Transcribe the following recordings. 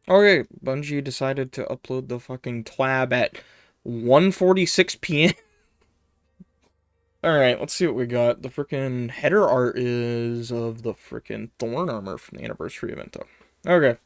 Okay, Bungie decided to upload the fucking TWAB at 1:46 p.m. Alright, let's see what we got. The freaking header art is of the freaking Thorn armor from the anniversary event, though. Okay.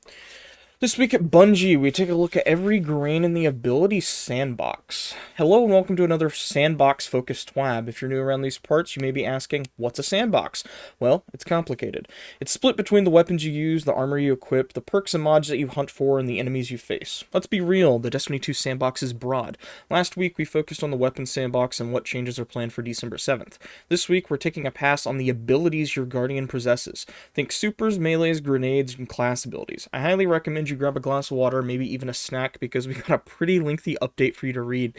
This week at Bungie, we take a look at every grain in the ability sandbox. Hello and welcome to another sandbox-focused TWAB. If you're new around these parts, you may be asking, what's a sandbox? Well, it's complicated. It's split between the weapons you use, the armor you equip, the perks and mods that you hunt for, and the enemies you face. Let's be real, the Destiny 2 sandbox is broad. Last week, we focused on the weapons sandbox and what changes are planned for December 7th. This week, we're taking a pass on the abilities your Guardian possesses. Think supers, melees, grenades, and class abilities. I highly recommend you grab a glass of water, maybe even a snack, because we got a pretty lengthy update for you to read.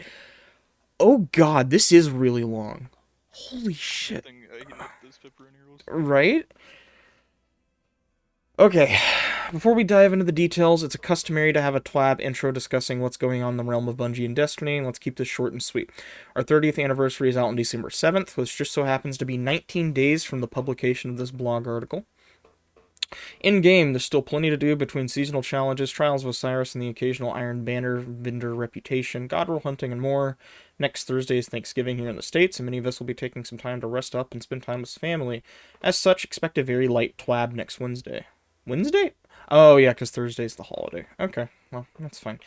Oh god, this is really long. Holy shit. Right? Okay, before we dive into the details, it's customary to have a TWAB intro discussing what's going on in the realm of Bungie and Destiny, and let's keep this short and sweet. Our 30th anniversary is out on December 7th, which just so happens to be 19 days from the publication of this blog article. In-game, there's still plenty to do between seasonal challenges, Trials of Osiris, and the occasional Iron Banner vendor reputation, God roll hunting, and more. Next Thursday is Thanksgiving here in the States, and many of us will be taking some time to rest up and spend time with family. As such, expect a very light TWAB next Wednesday. Wednesday? Oh, yeah, because Thursday's the holiday. Okay, well, that's fine.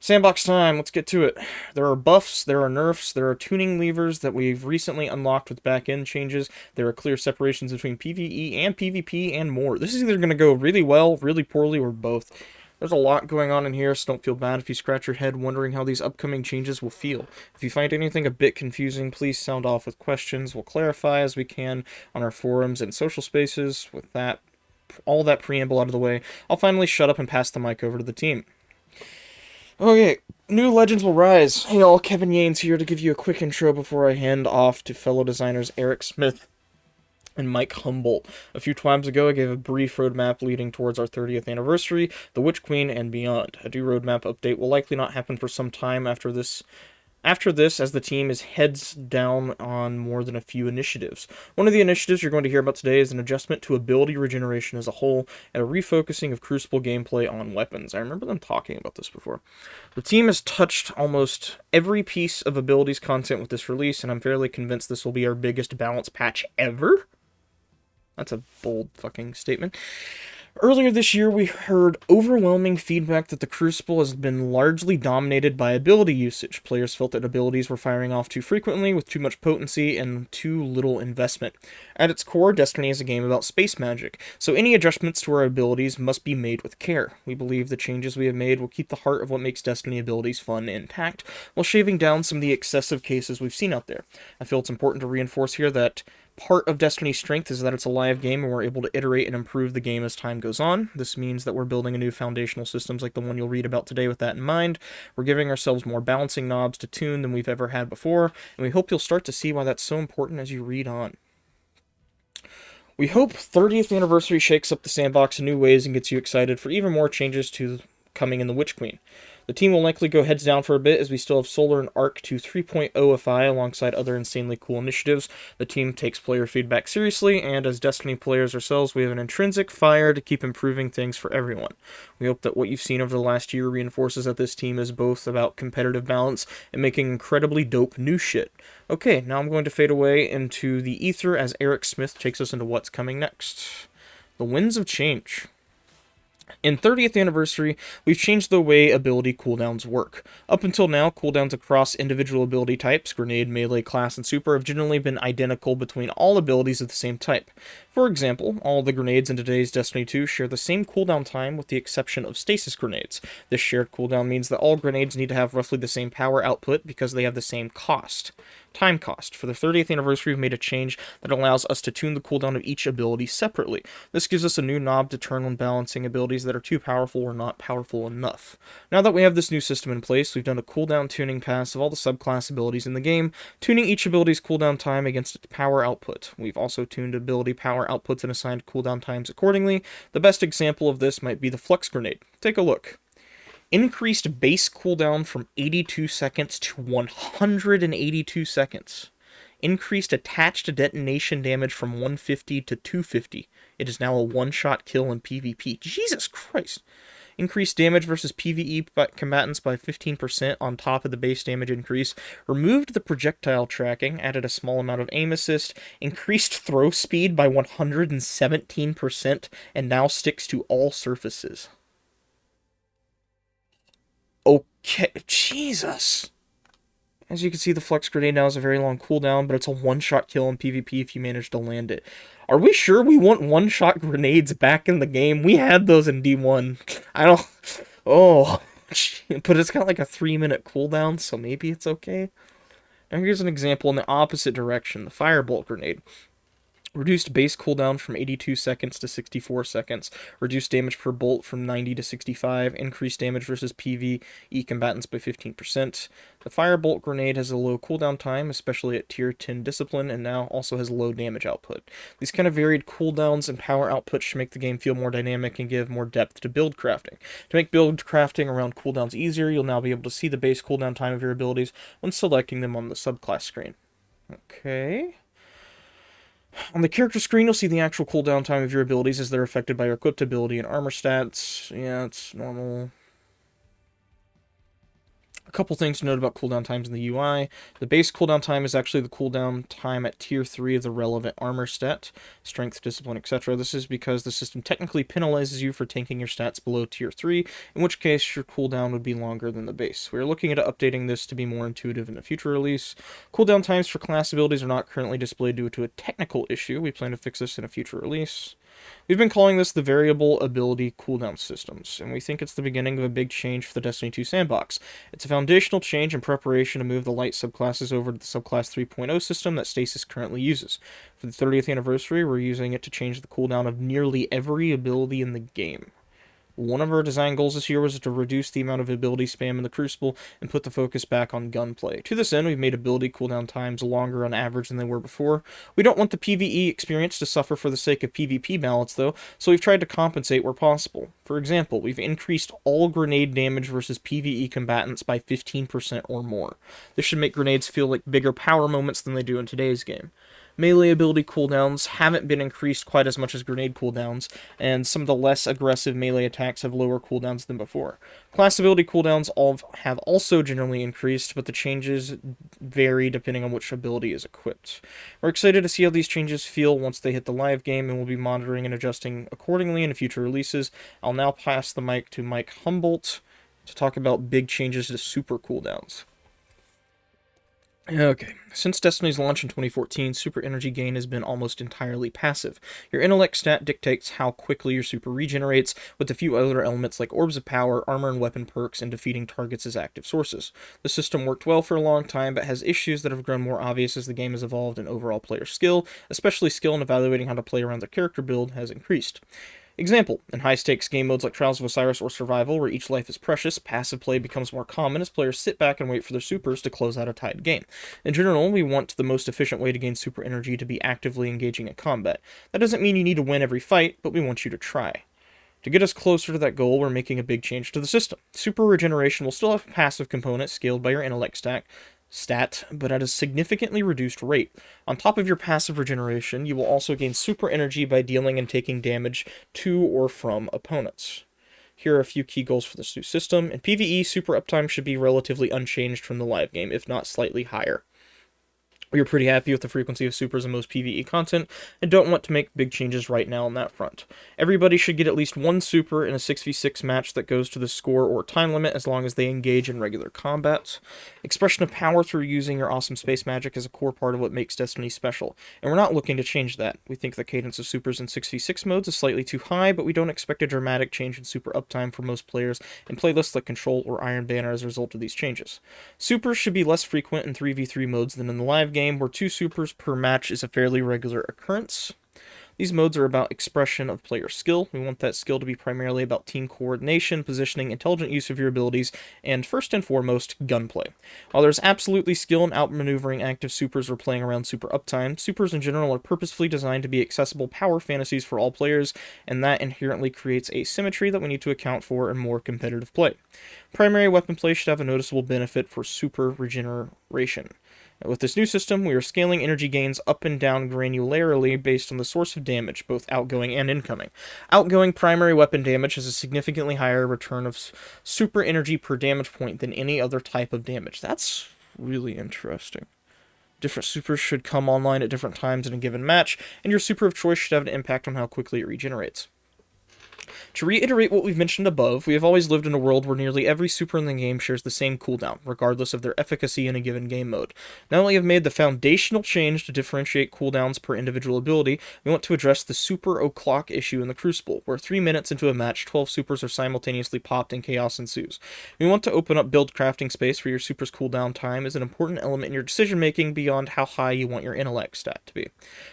Sandbox time, let's get to it. There are buffs, there are nerfs, there are tuning levers that we've recently unlocked with back-end changes, there are clear separations between PvE and PvP, and more. This is either going to go really well, really poorly, or both. There's a lot going on in here, so don't feel bad if you scratch your head wondering how these upcoming changes will feel. If you find anything a bit confusing, please sound off with questions. We'll clarify as we can on our forums and social spaces. With that, all that preamble out of the way, I'll finally shut up and pass the mic over to the team. Okay, new legends will rise. Hey all, Kevin Yanes here to give you a quick intro before I hand off to fellow designers Eric Smith and Mike Humboldt. A few times ago, I gave a brief roadmap leading towards our 30th anniversary, the Witch Queen, and beyond. A new roadmap update will likely not happen for some time after this, as the team is heads down on more than a few initiatives. One of the initiatives you're going to hear about today is an adjustment to ability regeneration as a whole, and a refocusing of Crucible gameplay on weapons. I remember them talking about this before. The team has touched almost every piece of abilities content with this release, and I'm fairly convinced this will be our biggest balance patch ever. That's a bold fucking statement. Earlier this year, we heard overwhelming feedback that the Crucible has been largely dominated by ability usage. Players felt that abilities were firing off too frequently, with too much potency and too little investment. At its core, Destiny is a game about space magic, so any adjustments to our abilities must be made with care. We believe the changes we have made will keep the heart of what makes Destiny abilities fun intact, while shaving down some of the excessive cases we've seen out there. I feel it's important to reinforce here that part of Destiny's strength is that it's a live game and we're able to iterate and improve the game as time goes on. This means that we're building a new foundational systems like the one you'll read about today with that in mind. We're giving ourselves more balancing knobs to tune than we've ever had before, and we hope you'll start to see why that's so important as you read on. We hope 30th anniversary shakes up the sandbox in new ways and gets you excited for even more changes to coming in the Witch Queen. The team will likely go heads down for a bit as we still have Solar and Arc to 3.0FI alongside other insanely cool initiatives. The team takes player feedback seriously, and as Destiny players ourselves, we have an intrinsic fire to keep improving things for everyone. We hope that what you've seen over the last year reinforces that this team is both about competitive balance and making incredibly dope new shit. Okay, now I'm going to fade away into the ether as Eric Smith takes us into what's coming next. The Winds of Change. In 30th anniversary, we've changed the way ability cooldowns work. Up until now, cooldowns across individual ability types, grenade, melee, class, and super, have generally been identical between all abilities of the same type. For example, all the grenades in today's Destiny 2 share the same cooldown time with the exception of Stasis Grenades. This shared cooldown means that all grenades need to have roughly the same power output because they have the same time cost. For the 30th anniversary, we've made a change that allows us to tune the cooldown of each ability separately. This gives us a new knob to turn when balancing abilities that are too powerful or not powerful enough. Now that we have this new system in place, we've done a cooldown tuning pass of all the subclass abilities in the game, tuning each ability's cooldown time against its power output. We've also tuned ability power outputs and assigned cooldown times accordingly. The best example of this might be the Flux Grenade. Take a look. Increased base cooldown from 82 seconds to 182 seconds. Increased attached detonation damage from 150 to 250. It is now a one-shot kill in PvP. Jesus Christ. Increased damage versus PvE combatants by 15% on top of the base damage increase. Removed the projectile tracking, added a small amount of aim assist, increased throw speed by 117%, and now sticks to all surfaces. Okay, Jesus. As you can see, the Flux Grenade now has a very long cooldown, but it's a one-shot kill in PvP if you manage to land it. Are we sure we want one-shot grenades back in the game? We had those in D1. I don't... Oh... But it's got like a 3-minute cooldown, so maybe it's okay. Now here's an example in the opposite direction. The Firebolt Grenade. Reduced base cooldown from 82 seconds to 64 seconds. Reduced damage per bolt from 90 to 65. Increased damage versus PvE combatants by 15%. The Firebolt Grenade has a low cooldown time, especially at tier 10 discipline, and now also has low damage output. These kind of varied cooldowns and power output should make the game feel more dynamic and give more depth to build crafting. To make build crafting around cooldowns easier, you'll now be able to see the base cooldown time of your abilities when selecting them on the subclass screen. Okay... On the character screen, you'll see the actual cooldown time of your abilities as they're affected by your equipped ability and armor stats. Yeah, it's normal. A couple things to note about cooldown times in the UI. The base cooldown time is actually the cooldown time at tier 3 of the relevant armor stat, strength, discipline, etc. This is because the system technically penalizes you for tanking your stats below tier 3, in which case your cooldown would be longer than the base. We are looking at updating this to be more intuitive in a future release. Cooldown times for class abilities are not currently displayed due to a technical issue. We plan to fix this in a future release. We've been calling this the Variable Ability Cooldown Systems, and we think it's the beginning of a big change for the Destiny 2 Sandbox. It's a foundational change in preparation to move the light subclasses over to the Subclass 3.0 system that Stasis currently uses. For the 30th anniversary, we're using it to change the cooldown of nearly every ability in the game. One of our design goals this year was to reduce the amount of ability spam in the Crucible and put the focus back on gunplay. To this end, we've made ability cooldown times longer on average than they were before. We don't want the PvE experience to suffer for the sake of PvP balance, though, so we've tried to compensate where possible. For example, we've increased all grenade damage versus PvE combatants by 15% or more. This should make grenades feel like bigger power moments than they do in today's game. Melee ability cooldowns haven't been increased quite as much as grenade cooldowns, and some of the less aggressive melee attacks have lower cooldowns than before. Class ability cooldowns have also generally increased, but the changes vary depending on which ability is equipped. We're excited to see how these changes feel once they hit the live game, and we'll be monitoring and adjusting accordingly in future releases. I'll now pass the mic to Mike Humboldt to talk about big changes to super cooldowns. Okay, since Destiny's launch in 2014, super energy gain has been almost entirely passive. Your intellect stat dictates how quickly your super regenerates, with a few other elements like orbs of power, armor and weapon perks, and defeating targets as active sources. The system worked well for a long time, but has issues that have grown more obvious as the game has evolved and overall player skill, especially skill in evaluating how to play around their character build, has increased. Example, in high-stakes game modes like Trials of Osiris or Survival, where each life is precious, passive play becomes more common as players sit back and wait for their supers to close out a tied game. In general, we want the most efficient way to gain super energy to be actively engaging in combat. That doesn't mean you need to win every fight, but we want you to try. To get us closer to that goal, we're making a big change to the system. Super regeneration will still have a passive component scaled by your intellect stat, but at a significantly reduced rate. On top of your passive regeneration, you will also gain super energy by dealing and taking damage to or from opponents. Here are a few key goals for this new system. In PvE, super uptime should be relatively unchanged from the live game, if not slightly higher. We are pretty happy with the frequency of supers in most PvE content, and don't want to make big changes right now on that front. Everybody should get at least one super in a 6v6 match that goes to the score or time limit as long as they engage in regular combat. Expression of power through using your awesome space magic is a core part of what makes Destiny special, and we're not looking to change that. We think the cadence of supers in 6v6 modes is slightly too high, but we don't expect a dramatic change in super uptime for most players in playlists like Control or Iron Banner as a result of these changes. Supers should be less frequent in 3v3 modes than in the live game, where 2 supers per match is a fairly regular occurrence. These modes are about expression of player skill. We want that skill to be primarily about team coordination, positioning, intelligent use of your abilities, and first and foremost, gunplay. While there's absolutely skill in outmaneuvering active supers or playing around super uptime, supers in general are purposefully designed to be accessible power fantasies for all players, and that inherently creates asymmetry that we need to account for in more competitive play. Primary weapon play should have a noticeable benefit for super regeneration. With this new system, we are scaling energy gains up and down granularly based on the source of damage, both outgoing and incoming. Outgoing primary weapon damage has a significantly higher return of super energy per damage point than any other type of damage. That's really interesting. Different supers should come online at different times in a given match, and your super of choice should have an impact on how quickly it regenerates. To reiterate what we've mentioned above, we have always lived in a world where nearly every super in the game shares the same cooldown, regardless of their efficacy in a given game mode. Now that we have made the foundational change to differentiate cooldowns per individual ability, we want to address the super o'clock issue in the Crucible, where 3 minutes into a match, 12 supers are simultaneously popped and chaos ensues. We want to open up build crafting space where your super's cooldown time is an important element in your decision making beyond how high you want your intellect stat to be.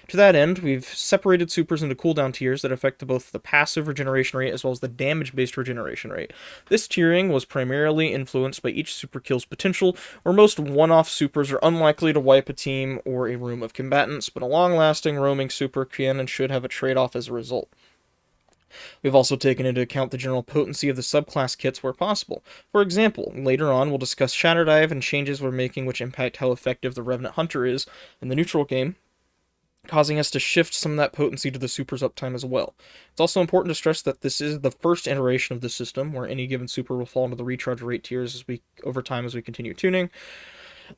To that end, we've separated supers into cooldown tiers that affect both the passive regeneration rate as well as the damage-based regeneration rate. This tiering was primarily influenced by each super kill's potential, where most one-off supers are unlikely to wipe a team or a room of combatants, but a long-lasting roaming super can and should have a trade-off as a result. We've also taken into account the general potency of the subclass kits where possible. For example, later on we'll discuss Shatter Dive and changes we're making which impact how effective the Revenant Hunter is in the neutral game, causing us to shift some of that potency to the super's uptime as well. It's also important to stress that this is the first iteration of the system, where any given super will fall into the recharge rate tiers over time as we continue tuning.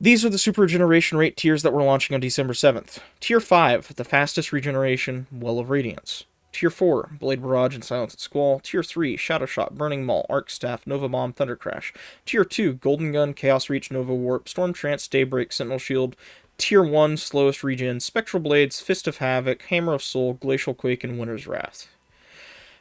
These are the super regeneration rate tiers that we're launching on December 7th. Tier 5, the fastest regeneration, Well of Radiance. Tier 4, Blade Barrage and Silence at Squall. Tier 3, Shadow Shot, Burning Maul, Arc Staff, Nova Bomb, Thunder Crash. Tier 2, Golden Gun, Chaos Reach, Nova Warp, Storm Trance, Daybreak, Sentinel Shield. Tier 1, Slowest Regen, Spectral Blades, Fist of Havoc, Hammer of Soul, Glacial Quake, and Winter's Wrath.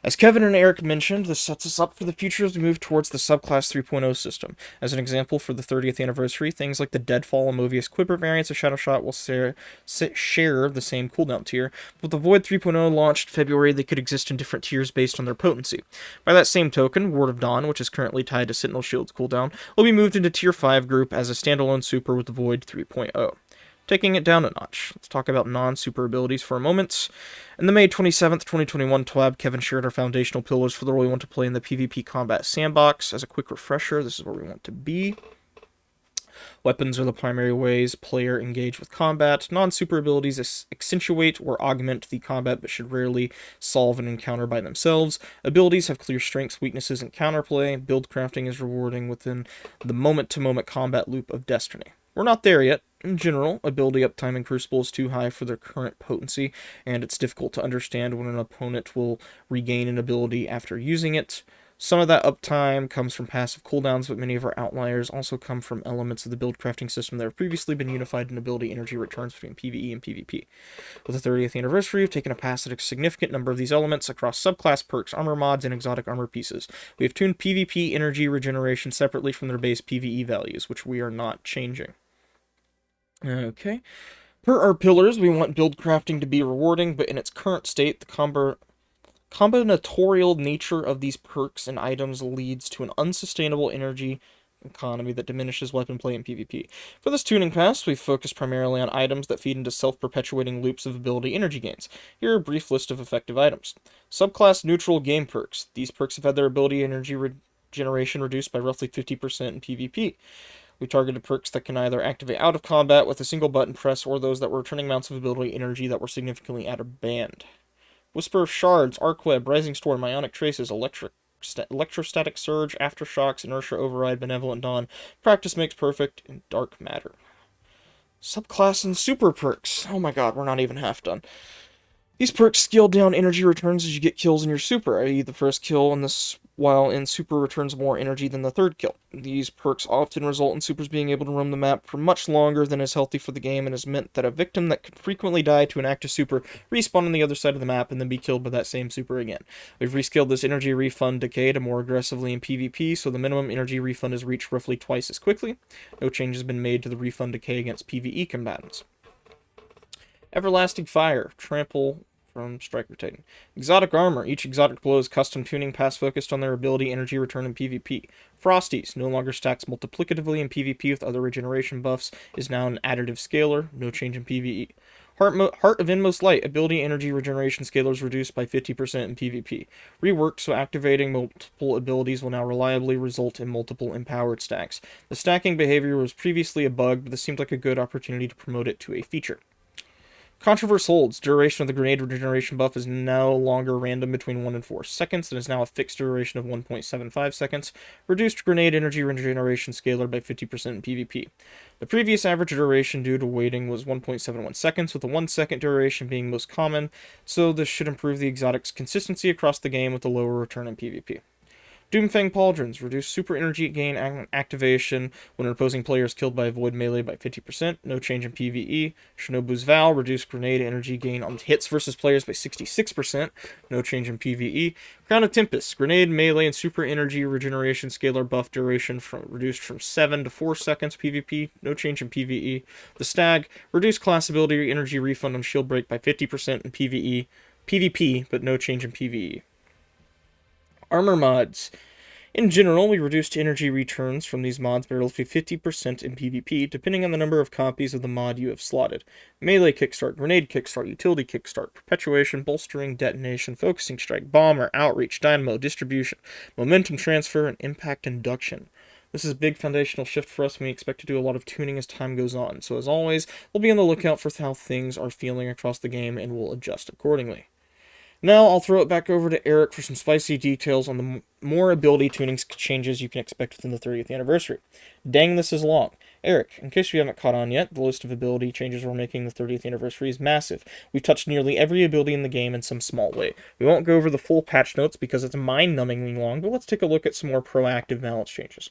As Kevin and Eric mentioned, this sets us up for the future as we move towards the subclass 3.0 system. As an example, for the 30th anniversary, things like the Deadfall and Movius Quiver variants of Shadow Shot will share the same cooldown tier. With the Void 3.0 launched in February, they could exist in different tiers based on their potency. By that same token, Ward of Dawn, which is currently tied to Sentinel Shield's cooldown, will be moved into Tier 5 group as a standalone super with the Void 3.0. Taking it down a notch, let's talk about non-super abilities for a moment. In the May 27th, 2021 TWAB, Kevin shared our foundational pillars for the role we want to play in the PvP combat sandbox. As a quick refresher, this is where we want to be. Weapons are the primary ways player engage with combat. Non-super abilities accentuate or augment the combat but should rarely solve an encounter by themselves. Abilities have clear strengths, weaknesses, and counterplay. Build crafting is rewarding within the moment-to-moment combat loop of Destiny. We're not there yet. In general, ability uptime in Crucible is too high for their current potency, and it's difficult to understand when an opponent will regain an ability after using it. Some of that uptime comes from passive cooldowns, but many of our outliers also come from elements of the build crafting system that have previously been unified in ability energy returns between PvE and PvP. With the 30th anniversary, we've taken a significant number of these elements across subclass perks, armor mods, and exotic armor pieces. We have tuned PvP energy regeneration separately from their base PvE values, which we are not changing. Okay. Per our pillars, we want build crafting to be rewarding, but in its current state, the combinatorial nature of these perks and items leads to an unsustainable energy economy that diminishes weapon play in PvP. For this tuning pass, we've focused primarily on items that feed into self-perpetuating loops of ability energy gains. Here are a brief list of effective items. Subclass neutral game perks. These perks have had their ability energy regeneration reduced by roughly 50% in PvP. We targeted perks that can either activate out of combat with a single button press, or those that were returning amounts of ability energy that were significantly out of band. Whisper of Shards, Arc Web, Rising Storm, Ionic Traces, Electrostatic Surge, Aftershocks, Inertia Override, Benevolent Dawn, Practice Makes Perfect, and Dark Matter. Subclass and super perks. Oh my god, we're not even half done. These perks scale down energy returns as you get kills in your super, i.e. the first kill while in super returns more energy than the third kill. These perks often result in supers being able to roam the map for much longer than is healthy for the game, and has meant that a victim that could frequently die to an active super respawn on the other side of the map and then be killed by that same super again. We've rescaled this energy refund decay to more aggressively in PvP, so the minimum energy refund is reached roughly twice as quickly. No change has been made to the refund decay against PvE combatants. Everlasting Fire, Trample from Striker Titan. Exotic Armor. Each exotic blow is custom tuning pass focused on their ability energy return in PvP. Frosties. No longer stacks multiplicatively in PvP with other regeneration buffs. Is now an additive scaler. No change in PvE. Heart of Inmost Light, ability energy regeneration scalars reduced by 50% in PvP. Reworked, so activating multiple abilities will now reliably result in multiple empowered stacks. The stacking behavior was previously a bug, but this seemed like a good opportunity to promote it to a feature. Controverse holds. Duration of the grenade regeneration buff is no longer random between 1 and 4 seconds, and is now a fixed duration of 1.75 seconds. Reduced grenade energy regeneration scalar by 50% in PvP. The previous average duration due to waiting was 1.71 seconds, with the 1 second duration being most common, so this should improve the exotic's consistency across the game with a lower return in PvP. Doomfang Pauldrons reduce super energy gain activation when an opposing player is killed by a void melee by 50%, no change in PvE. Shinobu's Vow reduce grenade energy gain on hits versus players by 66%, no change in PvE. Crown of Tempest, grenade, melee, and super energy regeneration scalar buff duration reduced from 7 to 4 seconds PvP, no change in PvE. The Stag, reduce class ability energy refund on shield break by 50% in PvP, but no change in PvE. Armor mods. In general, we reduced energy returns from these mods by roughly 50% in PvP, depending on the number of copies of the mod you have slotted. Melee Kickstart, Grenade Kickstart, Utility Kickstart, Perpetuation, Bolstering, Detonation, Focusing Strike, Bomber, Outreach, Dynamo, Distribution, Momentum Transfer, and Impact Induction. This is a big foundational shift for us, and we expect to do a lot of tuning as time goes on. So as always, we'll be on the lookout for how things are feeling across the game, and we'll adjust accordingly. Now I'll throw it back over to Eric for some spicy details on the more ability tuning changes you can expect within the 30th anniversary. Dang, this is long. Eric, in case you haven't caught on yet, the list of ability changes we're making the 30th anniversary is massive. We've touched nearly every ability in the game in some small way. We won't go over the full patch notes because it's mind-numbingly long, but let's take a look at some more proactive balance changes.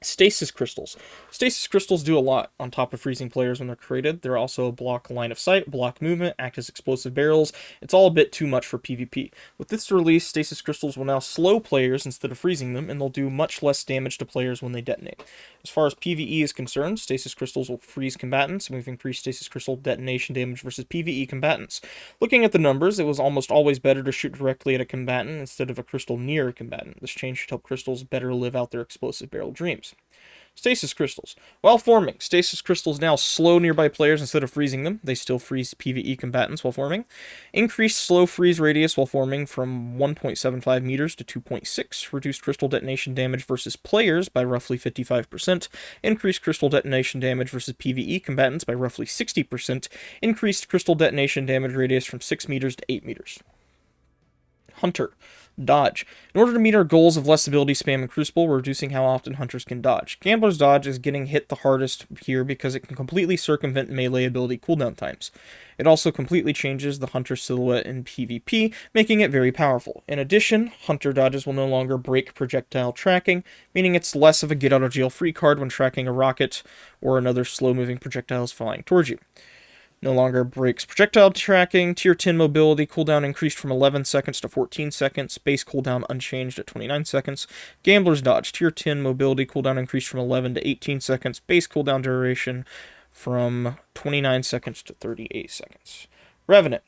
Stasis Crystals. Stasis Crystals do a lot on top of freezing players when they're created. They're also a block line of sight, block movement, act as explosive barrels. It's all a bit too much for PvP. With this release, Stasis Crystals will now slow players instead of freezing them, and they'll do much less damage to players when they detonate. As far as PvE is concerned, Stasis Crystals will freeze combatants, and we've increased Stasis Crystal detonation damage versus PvE combatants. Looking at the numbers, it was almost always better to shoot directly at a combatant instead of a crystal near a combatant. This change should help crystals better live out their explosive barrel dreams. Stasis Crystals. While forming, Stasis Crystals now slow nearby players instead of freezing them. They still freeze PvE combatants while forming. Increased slow freeze radius while forming from 1.75 meters to 2.6. Reduced crystal detonation damage versus players by roughly 55%. Increased crystal detonation damage versus PvE combatants by roughly 60%. Increased crystal detonation damage radius from 6 meters to 8 meters. Hunter. Dodge. In order to meet our goals of less ability spam in Crucible, we're reducing how often hunters can dodge. Gambler's Dodge is getting hit the hardest here because it can completely circumvent melee ability cooldown times. It also completely changes the hunter silhouette in PvP, making it very powerful. In addition, hunter dodges will no longer break projectile tracking, meaning it's less of a get-out-of-jail-free card when tracking a rocket or another slow-moving projectiles flying towards you. No longer breaks projectile tracking. Tier 10 mobility cooldown increased from 11 seconds to 14 seconds. Base cooldown unchanged at 29 seconds. Gambler's Dodge. Tier 10 mobility cooldown increased from 11 to 18 seconds. Base cooldown duration from 29 seconds to 38 seconds. Revenant.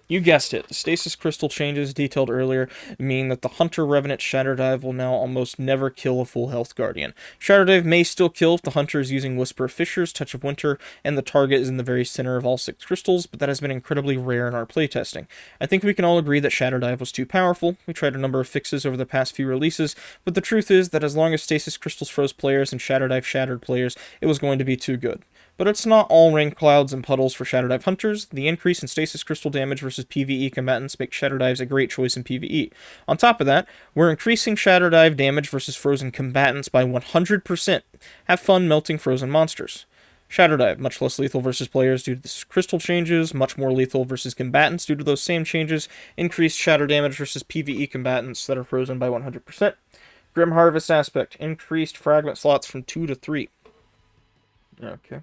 You guessed it, the Stasis Crystal changes detailed earlier mean that the Hunter Revenant Shatter Dive will now almost never kill a full health Guardian. Shatter Dive may still kill if the Hunter is using Whisper of Fissures, Touch of Winter, and the target is in the very center of all 6 crystals, but that has been incredibly rare in our playtesting. I think we can all agree that Shatter Dive was too powerful. We tried a number of fixes over the past few releases, but the truth is that as long as Stasis Crystals froze players and Shatter Dive shattered players, it was going to be too good. But it's not all rain clouds and puddles for Shatter Dive Hunters. The increase in Stasis Crystal damage versus PvE combatants makes Shatter Dives a great choice in PvE. On top of that, we're increasing Shatter Dive damage versus frozen combatants by 100%. Have fun melting frozen monsters. Shatter Dive, much less lethal versus players due to the crystal changes, much more lethal versus combatants due to those same changes, increased shatter damage versus PvE combatants that are frozen by 100%. Grim Harvest Aspect, increased fragment slots from 2 to 3. Okay.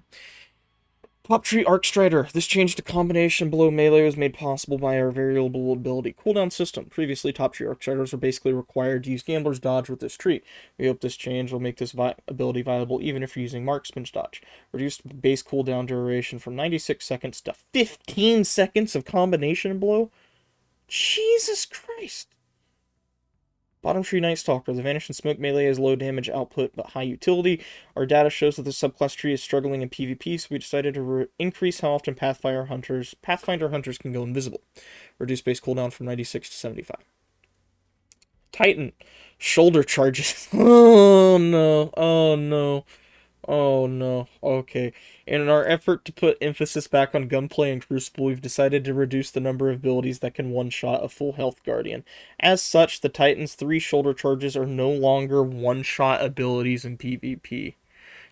Top Tree Arcstrider. This change to combination below melee was made possible by our variable ability cooldown system. Previously, Top Tree Arcstriders were basically required to use Gambler's Dodge with this tree. We hope this change will make this ability viable even if you're using Marksman's Dodge. Reduced base cooldown duration from 96 seconds to 15 seconds of combination blow? Jesus Christ. Bottom Tree Night Stalker. The Vanish and Smoke melee has low damage output but high utility. Our data shows that the subclass tree is struggling in PvP, so we decided to increase how often Pathfinder hunters can go invisible. Reduce base cooldown from 96 to 75. Titan. Shoulder charges. Oh no. Oh no. Oh no. Okay. In our effort to put emphasis back on gunplay and Crucible, we've decided to reduce the number of abilities that can one-shot a full health Guardian. As such, the Titan's 3 shoulder charges are no longer one-shot abilities in PvP.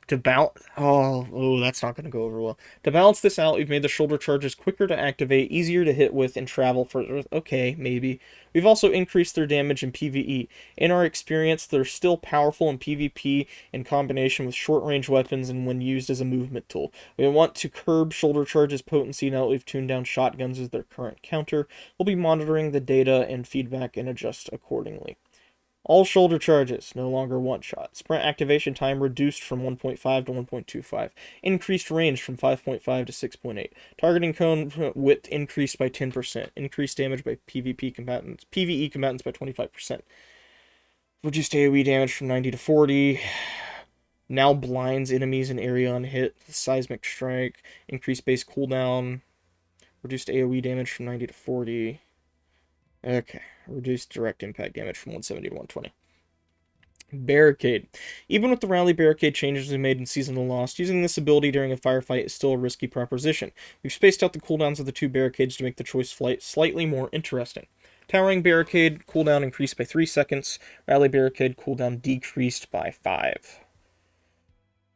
To balance, that's not going to go over well. To balance this out, we've made the shoulder charges quicker to activate, easier to hit with, and travel further. Okay, maybe. We've also increased their damage in PvE. In our experience, they're still powerful in PvP in combination with short-range weapons and when used as a movement tool. We want to curb shoulder charges' potency now that we've tuned down shotguns as their current counter. We'll be monitoring the data and feedback and adjust accordingly. All shoulder charges, no longer one-shot. Sprint activation time reduced from 1.5 to 1.25. Increased range from 5.5 to 6.8. Targeting cone width increased by 10%. Increased damage by PvE combatants by 25%. Reduced AoE damage from 90 to 40. Now blinds enemies in area on hit. Seismic Strike. Increased base cooldown. Reduced AoE damage from 90 to 40. Okay. Reduced direct impact damage from 170 to 120. Barricade. Even with the rally barricade changes we made in Season of the Lost, using this ability during a firefight is still a risky proposition. We've spaced out the cooldowns of the 2 barricades to make the choice flight slightly more interesting. Towering barricade cooldown increased by 3 seconds. Rally barricade cooldown decreased by 5.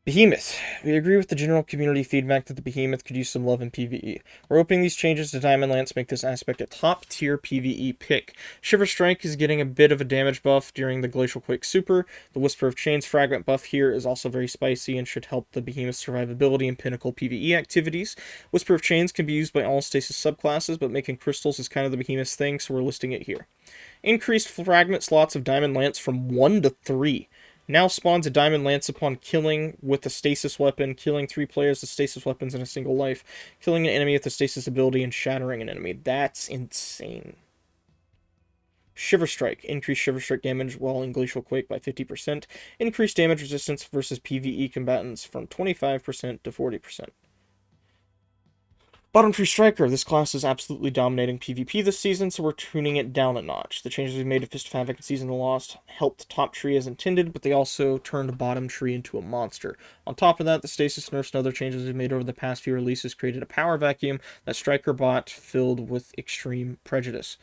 Behemoth. We agree with the general community feedback that the Behemoth could use some love in PvE. We're hoping these changes to Diamond Lance make this aspect a top-tier PvE pick. Shiver Strike is getting a bit of a damage buff during the Glacial Quake Super. The Whisper of Chains fragment buff here is also very spicy and should help the Behemoth's survivability in pinnacle PvE activities. Whisper of Chains can be used by all Stasis subclasses, but making crystals is kind of the Behemoth's thing, so we're listing it here. Increased fragment slots of Diamond Lance from 1 to 3. Now spawns a Diamond Lance upon killing with a Stasis weapon, killing 3 players with Stasis weapons in a single life, killing an enemy with a Stasis ability, and shattering an enemy. That's insane. Shiver Strike. Increased Shiver Strike damage while in Glacial Quake by 50%. Increased damage resistance versus PvE combatants from 25% to 40%. Bottom Tree Striker. This class is absolutely dominating PvP this season, so we're tuning it down a notch. The changes we've made to Fist of Havoc and Season of the Lost helped Top Tree as intended, but they also turned Bottom Tree into a monster. On top of that, the Stasis nerfs and other changes we've made over the past few releases created a power vacuum that Striker Bot filled with extreme prejudice.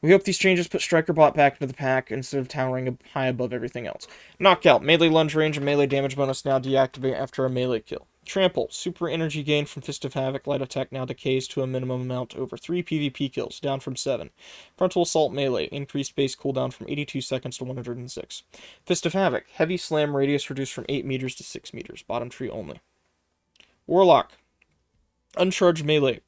We hope these changes put Striker Bot back into the pack instead of towering high above everything else. Knockout. Melee lunge range and melee damage bonus now deactivate after a melee kill. Trample. Super energy gain from Fist of Havoc. Light attack now decays to a minimum amount over 3 PvP kills, down from 7. Frontal Assault melee. Increased base cooldown from 82 seconds to 106. Fist of Havoc. Heavy slam radius reduced from 8 meters to 6 meters. Bottom tree only. Warlock. Uncharged melee.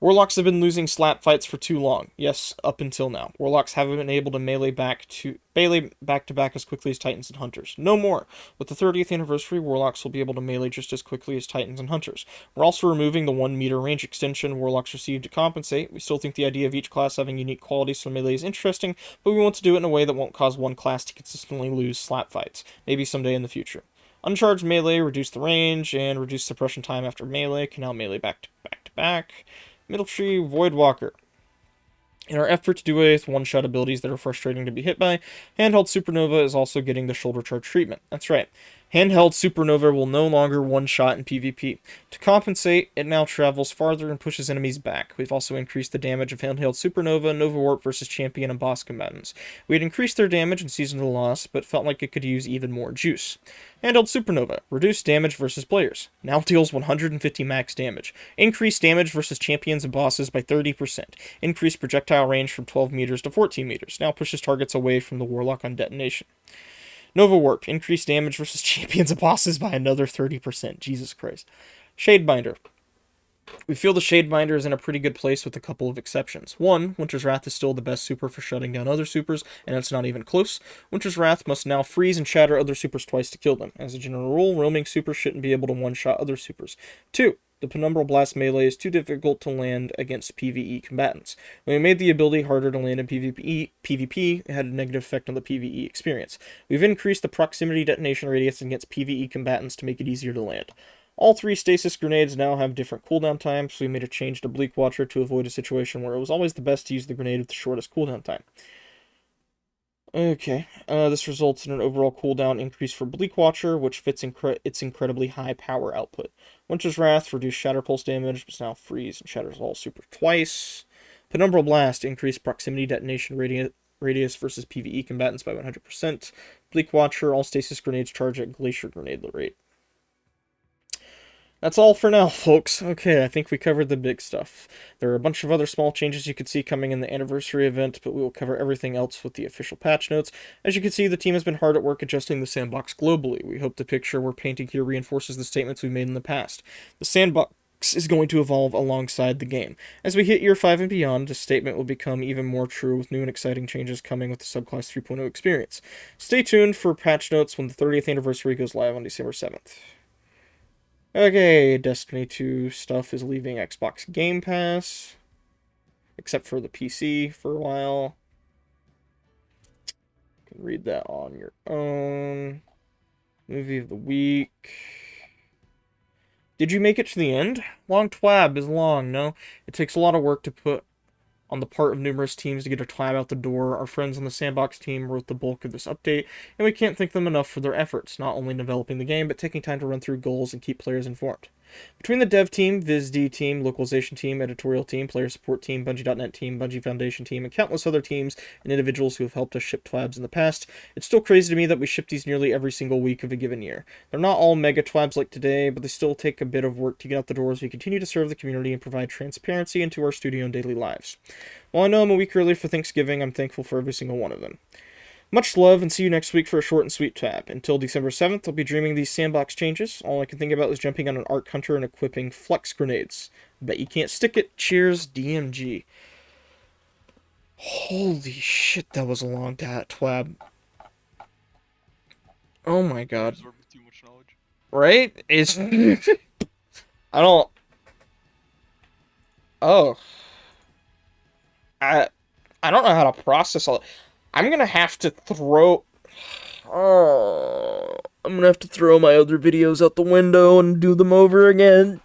Warlocks have been losing slap fights for too long. Yes, up until now. Warlocks haven't been able to melee back to back as quickly as Titans and Hunters. No more. With the 30th anniversary, Warlocks will be able to melee just as quickly as Titans and Hunters. We're also removing the 1 meter range extension Warlocks received to compensate. We still think the idea of each class having unique qualities for melee is interesting, but we want to do it in a way that won't cause one class to consistently lose slap fights. Maybe someday in the future. Uncharged melee, reduce the range, and reduce suppression time after melee, can now melee back to back. Middle tree, Voidwalker. In our effort to do away with one-shot abilities that are frustrating to be hit by, Handheld Supernova is also getting the shoulder charge treatment. That's right. Handheld Supernova will no longer one-shot in PvP. To compensate, it now travels farther and pushes enemies back. We've also increased the damage of Handheld Supernova, Nova Warp versus Champion and Boss combatants. We had increased their damage in Season of the Lost, but felt like it could use even more juice. Handheld Supernova, reduced damage versus players. Now deals 150 max damage. Increased damage versus champions and bosses by 30%. Increased projectile range from 12 meters to 14 meters. Now pushes targets away from the Warlock on detonation. Nova Warp, increased damage versus champions and bosses by another 30%. Jesus Christ. Shadebinder. We feel the Shadebinder is in a pretty good place with a couple of exceptions. One, Winter's Wrath is still the best super for shutting down other supers, and it's not even close. Winter's Wrath must now freeze and shatter other supers twice to kill them. As a general rule, roaming supers shouldn't be able to one-shot other supers. 2, The Penumbral Blast melee is too difficult to land against PvE combatants. When we made the ability harder to land in PvP, it had a negative effect on the PvE experience. We've increased the proximity detonation radius against PvE combatants to make it easier to land. All 3 Stasis Grenades now have different cooldown times, so we made a change to Bleak Watcher to avoid a situation where it was always the best to use the grenade with the shortest cooldown time. Okay, this results in an overall cooldown increase for Bleak Watcher, which fits its incredibly high power output. Winter's Wrath reduced Shatter Pulse damage, but now freeze and shatters all super twice. Penumbral Blast increased proximity detonation radius versus PvE combatants by 100%. Bleak Watcher, all Stasis Grenades charge at Glacier Grenade rate. That's all for now, folks. Okay, I think we covered the big stuff. There are a bunch of other small changes you could see coming in the anniversary event, but we will cover everything else with the official patch notes. As you can see, the team has been hard at work adjusting the sandbox globally. We hope the picture we're painting here reinforces the statements we've made in the past. The sandbox is going to evolve alongside the game. As we hit year 5 and beyond, this statement will become even more true with new and exciting changes coming with the Subclass 3.0 experience. Stay tuned for patch notes when the 30th anniversary goes live on December 7th. Okay, Destiny 2 stuff is leaving Xbox Game Pass, except for the PC for a while. You can read that on your own. Movie of the week. Did you make it to the end? Long TWAB is long, no? It takes a lot of work to put on the part of numerous teams to get a TWAB out the door. Our friends on the Sandbox team wrote the bulk of this update, and we can't thank them enough for their efforts, not only developing the game, but taking time to run through goals and keep players informed. Between the dev team, VizD team, localization team, editorial team, player support team, Bungie.net team, Bungie Foundation team, and countless other teams and individuals who have helped us ship TWABs in the past, it's still crazy to me that we ship these nearly every single week of a given year. They're not all mega TWABs like today, but they still take a bit of work to get out the door as we continue to serve the community and provide transparency into our studio and daily lives. While I know I'm a week early for Thanksgiving, I'm thankful for every single one of them. Much love, and see you next week for a short and sweet tab. Until December 7th, I'll be dreaming these sandbox changes. All I can think about is jumping on an Arc Hunter and equipping Flux Grenades. Bet you can't stick it. Cheers, DMG. Holy shit, that was a long TWAB. Oh my god. Too much knowledge. Right? It's... I don't... Oh. I don't know how to process all... I'm gonna have to throw... Oh, I'm gonna have to throw my other videos out the window and do them over again.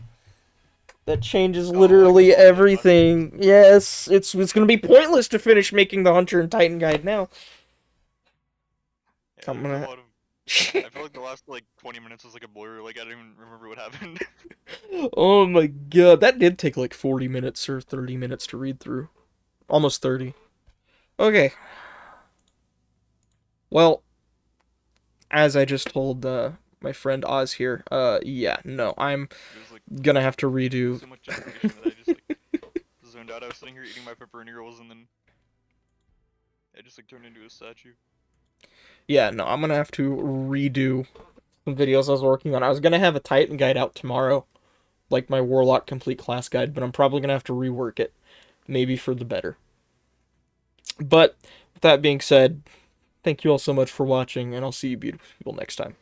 That changes literally everything. Yes, it's gonna be pointless to finish making the Hunter and Titan guide now. Yeah, I'm gonna... I feel like the last 20 minutes was like a blur. Like I don't even remember what happened. Oh my god, that did take like 40 minutes or 30 minutes to read through. Almost 30. Okay. Well, as I just told my friend Oz here, yeah, no, I'm gonna have to redo. So much information that I just zoned out. I was sitting here eating my pepperoni rolls and then I just turned into a statue. Yeah, no, I'm gonna have to redo some videos I was working on. I was gonna have a Titan guide out tomorrow, like my Warlock complete class guide, but I'm probably gonna have to rework it, maybe for the better. But with that being said, thank you all so much for watching, and I'll see you beautiful people next time.